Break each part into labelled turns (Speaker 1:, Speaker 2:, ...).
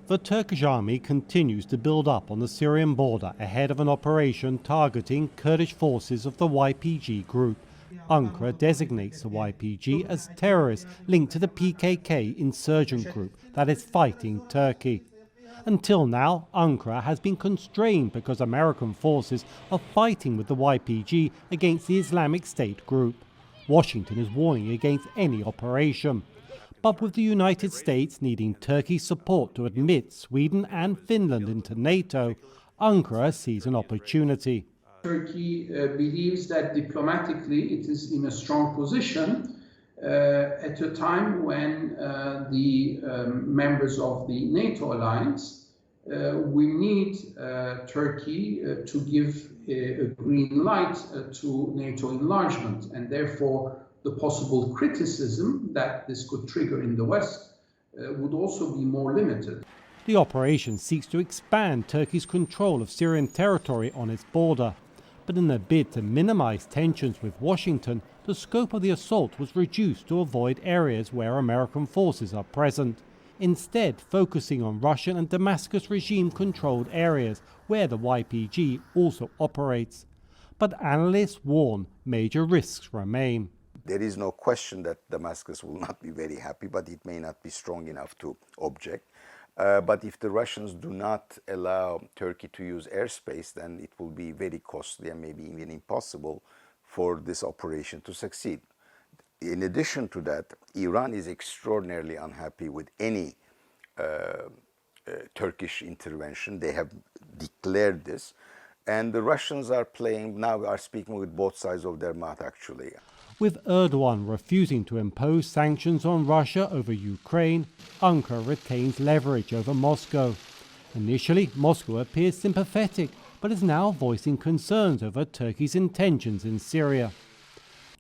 Speaker 1: The Turkish army continues to build up on the Syrian border ahead of an operation targeting Kurdish forces of the YPG group. Ankara designates the YPG as terrorists linked to the PKK insurgent group that is fighting Turkey. Until now, Ankara has been constrained because American forces are fighting with the YPG against the Islamic State group. Washington is warning against any operation. But with the United States needing Turkey's support to admit Sweden and Finland into NATO, Ankara sees an opportunity.
Speaker 2: Turkey believes that diplomatically it is in a strong position at a time when the members of the NATO alliance will need Turkey to give a green light to NATO enlargement, and therefore the possible criticism that this could trigger in the West would also be more limited.
Speaker 1: The operation seeks to expand Turkey's control of Syrian territory on its border. But in a bid to minimize tensions with Washington, the scope of the assault was reduced to avoid areas where American forces are present, instead focusing on Russian and Damascus regime-controlled areas where the YPG also operates. But analysts warn major risks remain.
Speaker 3: There is no question that Damascus will not be very happy, but it may not be strong enough to object. But if the Russians do not allow Turkey to use airspace, then it will be very costly and maybe even impossible for this operation to succeed. In addition to that, Iran is extraordinarily unhappy with any Turkish intervention. They have declared this. And the Russians are speaking with both sides of their mouth, actually.
Speaker 1: With Erdogan refusing to impose sanctions on Russia over Ukraine, Ankara retains leverage over Moscow. Initially, Moscow appears sympathetic, but is now voicing concerns over Turkey's intentions in Syria.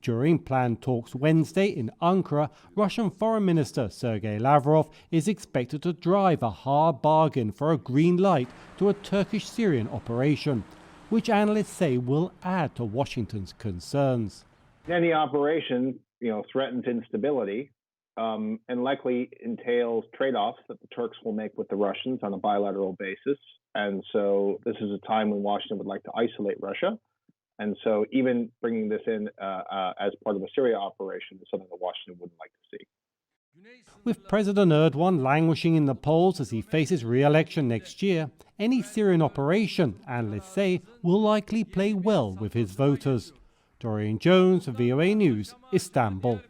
Speaker 1: During planned talks Wednesday in Ankara, Russian Foreign Minister Sergei Lavrov is expected to drive a hard bargain for a green light to a Turkish-Syrian operation, which analysts say will add to Washington's concerns.
Speaker 4: Any operation, threatens instability and likely entails trade-offs that the Turks will make with the Russians on a bilateral basis. And so this is a time when Washington would like to isolate Russia. And so even bringing this in as part of a Syria operation is something that Washington wouldn't like to see.
Speaker 1: With President Erdogan languishing in the polls as he faces re-election next year, any Syrian operation, analysts say, will likely play well with his voters. Dorian Jones, VOA News, Istanbul.